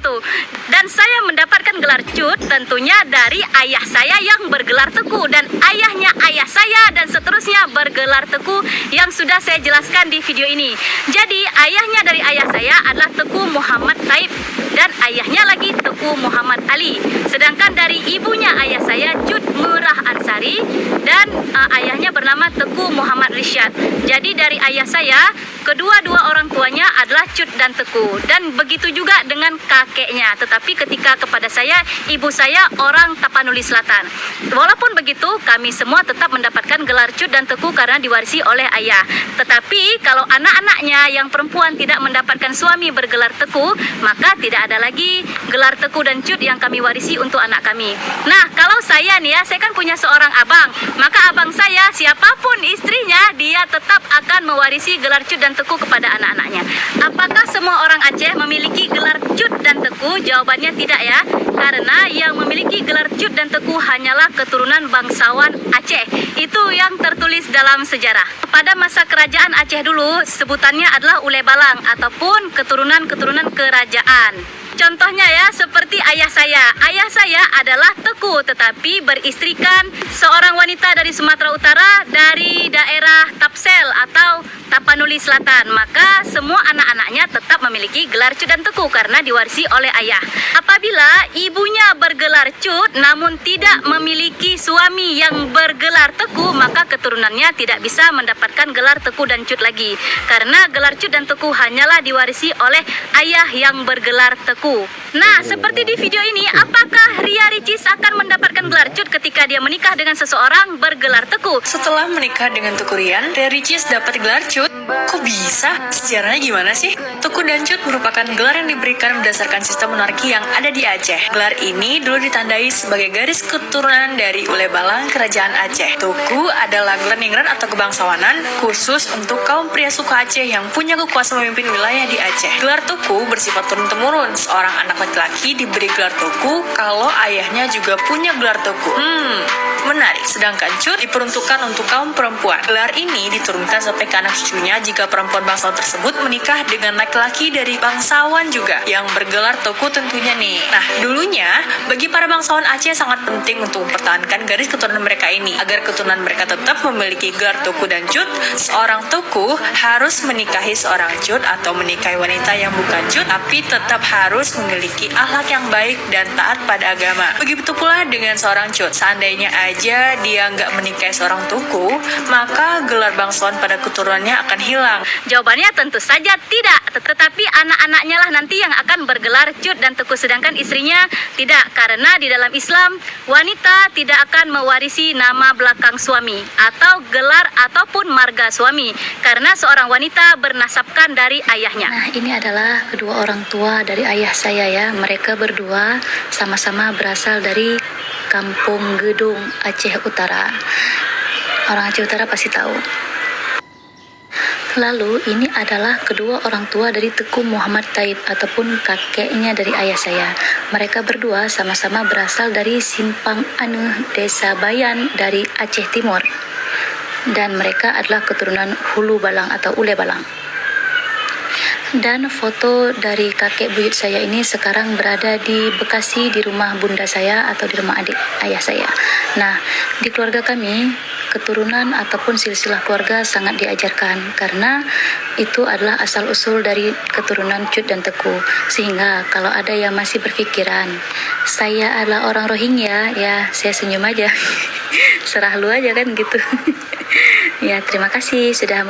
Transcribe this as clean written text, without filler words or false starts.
gitu. Dan saya mendapatkan gelar Cut tentunya dari ayah saya yang bergelar Teku, dan ayahnya ayah saya, dan seterusnya bergelar Teku yang sudah saya jelaskan di video ini. Jadi ayahnya dari ayah saya adalah Teku Muhammad Taib, dan ayahnya lagi Teku Muhammad Ali. Sedangkan dari ibunya ayah saya Cut Murah Ansari, dan ayahnya bernama Teku Muhammad Rishad. Jadi dari ayah saya, kedua-dua orang tuanya adalah Cut dan Teku, dan begitu juga dengan kakeknya. Tetapi ketika kepada saya, ibu saya orang Tapanuli Selatan. Walaupun begitu, kami semua tetap mendapatkan gelar Cut dan Teku karena diwarisi oleh ayah. Tetapi kalau anak-anaknya yang perempuan tidak mendapatkan suami bergelar Teku, maka tidak ada lagi gelar Teku dan Cut yang kami warisi untuk anak kami. Nah, kalau saya nih ya, saya kan punya seorang abang. Maka abang saya, siapapun istrinya, dia tetap akan mewarisi gelar Cut dan Teku kepada anak-anaknya. Apakah semua orang Aceh memiliki gelar Cut dan Teku? Jawabannya tidak ya. Karena yang memiliki gelar Cut dan Teku hanyalah keturunan bangsawan Aceh. Itu yang tertulis dalam sejarah. Pada masa kerajaan Aceh dulu, sebutannya adalah Ule Balang ataupun keturunan-keturunan kerajaan. Contohnya ya, seperti ayah saya. Ayah saya adalah Teku, tetapi beristrikan seorang wanita dari Sumatera Utara dari daerah Tapsel atau Tapanuli Selatan. Maka semua anak-anaknya tetap memiliki gelar Cut dan Teku karena diwarisi oleh ayah. Apabila ibunya bergelar Cut namun tidak memiliki suami yang bergelar Teku, maka keturunannya tidak bisa mendapatkan gelar Teku dan Cut lagi. Karena gelar Cut dan Teku hanyalah diwarisi oleh ayah yang bergelar Teku. Nah, seperti di video ini, apakah Ria Ricis akan mendapatkan gelar Cut ketika dia menikah dengan seseorang bergelar Teku? Setelah menikah dengan Teku Rian, Ria Ricis dapat gelar Cut. Kok bisa? Sejarahnya gimana sih? Teku dan Cut merupakan gelar yang diberikan berdasarkan sistem monarki yang ada di Aceh. Gelar ini dulu ditandai sebagai garis keturunan dari Ule Balang Kerajaan Aceh. Teku adalah gelar ningrat atau kebangsawanan khusus untuk kaum pria suku Aceh yang punya kekuasaan memimpin wilayah di Aceh. Gelar Teku bersifat turun-temurun. Seorang anak laki-laki diberi gelar Teku kalau ayahnya juga punya gelar Teku. Menarik. Sedangkan Cut diperuntukkan untuk kaum perempuan. Gelar ini diturunkan sampai ke anak cucunya jika perempuan bangsawan tersebut menikah dengan laki-laki dari bangsawan juga yang bergelar Teku tentunya nih. Nah, dulunya bagi para bangsawan Aceh sangat penting untuk mempertahankan garis keturunan mereka ini. Agar keturunan mereka tetap memiliki gelar Teku dan Cut, seorang Teku harus menikahi seorang Cut atau menikahi wanita yang bukan Cut, tapi tetap harus memiliki akhlak yang baik dan taat pada agama. Begitu pula dengan seorang Cut. Seandainya aja dia nggak menikahi seorang Teku, maka gelar bangsawan pada keturunannya akan hilang. Jawabannya tentu saja tidak. Tetapi anak-anaknya lah nanti yang akan bergelar Cut dan Teku, sedangkan istrinya tidak. Karena di dalam Islam, wanita tidak akan mewarisi nama belakang suami atau gelar ataupun marga suami, karena seorang wanita bernasabkan dari ayahnya. Nah, ini adalah kedua orang tua dari ayah saya ya. Mereka berdua sama-sama berasal dari Kampung Gedung, Aceh Utara. Orang Aceh Utara pasti tahu. Lalu ini adalah kedua orang tua dari Teku Muhammad Taib ataupun kakeknya dari ayah saya. Mereka berdua sama-sama berasal dari Simpang Aneh, Desa Bayan dari Aceh Timur. Dan mereka adalah keturunan Hulu Balang atau Ule Balang. Dan foto dari kakek buyut saya ini sekarang berada di Bekasi, di rumah bunda saya atau di rumah adik ayah saya. Nah, di keluarga kami, keturunan ataupun silsilah keluarga sangat diajarkan karena itu adalah asal-usul dari keturunan Cut dan Teku. Sehingga kalau ada yang masih berpikiran saya adalah orang Rohingya, ya saya senyum aja. Serah lu aja kan gitu. Ya, terima kasih sudah